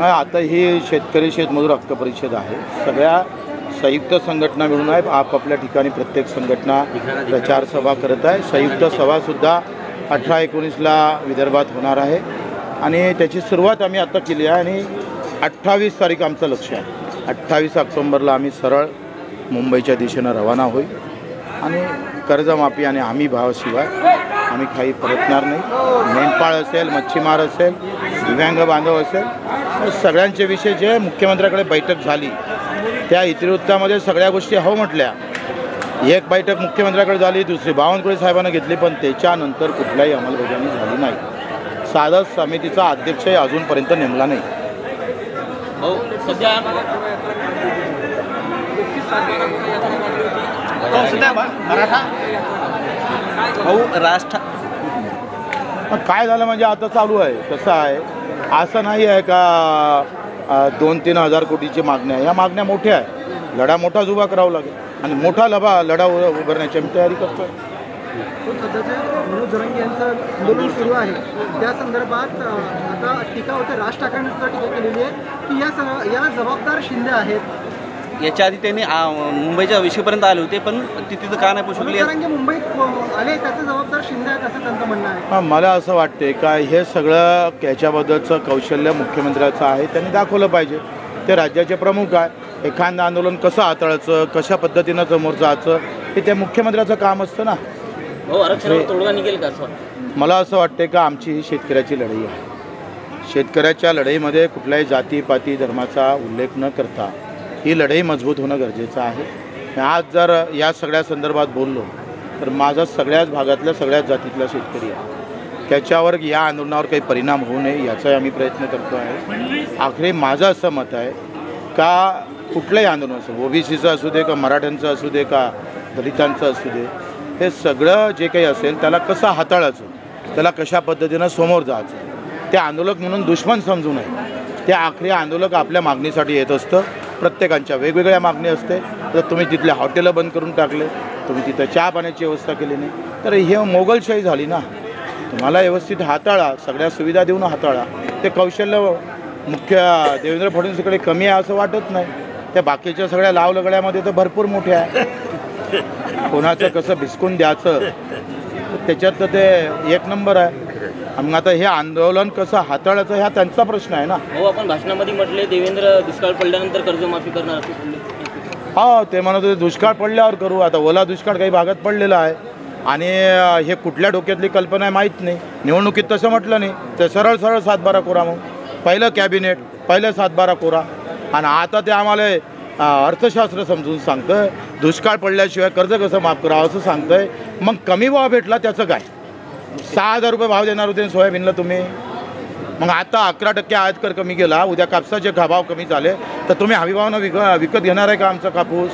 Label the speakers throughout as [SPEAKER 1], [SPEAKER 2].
[SPEAKER 1] आता ही शेतकरी शेतमजूर हक्क परिषद आहे. सगळ्या संयुक्त संघटना मिळून आहे. आपापल्या ठिकाणी प्रत्येक संघटना प्रचार सभा करत आहे. संयुक्त सभासुद्धा 18-19ला विदर्भात होणार आहे आणि त्याची सुरुवात आम्ही आता केली आहे आणि 28 तारीख आमचं लक्ष आहे. 28 ऑक्टोंबरला आम्ही सरळ मुंबईच्या दिशेनं रवाना होईल आणि कर्जमाफी आणि हमी भावाशिवाय आम्ही काही परतणार नाही. मेंढपाळ असेल, मच्छीमार असेल, दिव्यांग बांधव असेल, सगळ्यांचे विषय जे मुख्यमंत्र्याकडे बैठक झाली त्या इतिवृत्तामध्ये सगळ्या गोष्टी हो म्हटल्या. एक बैठक मुख्यमंत्र्याकडे झाली, दुसरी बावनकुळे साहेबांना घेतली, पण त्याच्यानंतर कुठल्याही अंमलबजावणी झाली नाही. साधा समितीचा अध्यक्षही अजूनपर्यंत नेमला नाही. काय झालं म्हणजे आता चालू आहे. कसं आहे, असं नाही आहे का 2-3 हजार कोटीची मागण्या. या मागण्या मोठ्या आहे. लढा मोठाच उभा करावा लागेल आणि मोठा लढा उभारण्याची आम्ही तयारी करतो.
[SPEAKER 2] सध्याचे मनोज जरांगे यांचं आंदोलन सुरू आहे, त्या संदर्भात आता टीका होते. राज ठाकरेंनी सुद्धा टीका केलेली आहे की याला जबाबदार शिंदे आहेत.
[SPEAKER 3] याच्या आधी त्यांनी मुंबईच्या विषयपर्यंत आले होते, पण तिथं का नाही पोहोचले?
[SPEAKER 2] जरांगे मुंबईत आले, त्याचे जबाबदार शिंदे आहेत असं त्यांचं म्हणणं आहे.
[SPEAKER 1] मला असं वाटते का हे सगळं याच्याबद्दलचं कौशल्य मुख्यमंत्र्याचं आहे. त्यांनी दाखवलं पाहिजे. ते राज्याचे प्रमुख आहे. एखादं आंदोलन कसं हाताळायचं, कशा पद्धतीनं समोर जायचं, हे त्या मुख्यमंत्र्याचं काम असतं ना.
[SPEAKER 3] तोडगा निघेल का असं?
[SPEAKER 1] मला असं वाटते का आमची ही शेतकऱ्याची लढाई आहे. शेतकऱ्याच्या लढाईमध्ये कुठल्याही जातीपाती धर्माचा उल्लेख न करता ही लढाई मजबूत होणं गरजेचं आहे. आज जर या सगळ्या संदर्भात बोललो तर माझा सगळ्याच भागातल्या सगळ्याच जातीतला शेतकरी आहे. त्याच्यावर या आंदोलनावर काही परिणाम होऊ नये याचाही आम्ही प्रयत्न करतो आहे. आखरी माझं असं मत आहे का कुठलंही आंदोलन असो, ओबीसीचं असू दे का मराठ्यांचं असू दे का दलितांचं असू दे, हे सगळं जे काही असेल त्याला कसं हाताळायचं, त्याला कशा पद्धतीनं समोर जायचं, ते आंदोलक म्हणून दुश्मन समजू नये. ते आखरी आंदोलक आपल्या मागणीसाठी येत असतं. प्रत्येकांच्या वेगवेगळ्या मागणी असते. तर तुम्ही तिथले हॉटेलं बंद करून टाकले, तुम्ही तिथं चहा पाण्याची व्यवस्था केली नाही, तर हे मोगलशाही झाली ना. तुम्हाला व्यवस्थित हाताळा, सगळ्या सुविधा देऊन हाताळा. ते कौशल्य मुख्य देवेंद्र फडणवीसकडे कमी आहे असं वाटत नाही. त्या बाकीच्या सगळ्या लावलगड्यामध्ये तर भरपूर मोठे आहे. कोणाचं कसं भिसकून द्यायचं त्याच्यात तर ते एक नंबर आहे. मग आता हे आंदोलन कसं हाताळायचं हा त्यांचा प्रश्न आहे ना.
[SPEAKER 3] हो, आपण भाषणामध्ये म्हटले देवेंद्र दुष्काळ पडल्यानंतर कर्जमाफी करणार असे बोलले.
[SPEAKER 1] हा, ते म्हणत होते दुष्काळ पडल्यावर करू. आता ओला दुष्काळ काही भागात पडलेला आहे आणि हे कुठल्या डोक्यातली कल्पना आहे माहीत नाही. निवडणुकीत तसं म्हटलं नाही, तर सरळ 7-12 कोरा. मग पहिलं कॅबिनेट, पहिलं 7-12 कोरा आणि आता ते आम्हाला अर्थशास्त्र समजून सांगतं दुष्काळ पडल्याशिवाय कर्ज कसं माफ करावं असं सांगतंय. मग कमी भाव भेटला त्याचं काय? 6,000 रुपये भाव देणार होते सोयाबीनला तुम्ही. मग आता 11% आयातकर कमी केला, उद्या कापसाचे भाव कमी झाले तर तुम्ही हमीभावानं विकत घेणार आहे का आमचा कापूस?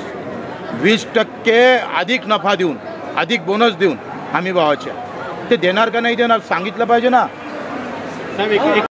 [SPEAKER 1] 20% अधिक नफा देऊन, अधिक बोनस देऊन हमीभावाच्या ते देणार का नाही देणार सांगितलं पाहिजे ना.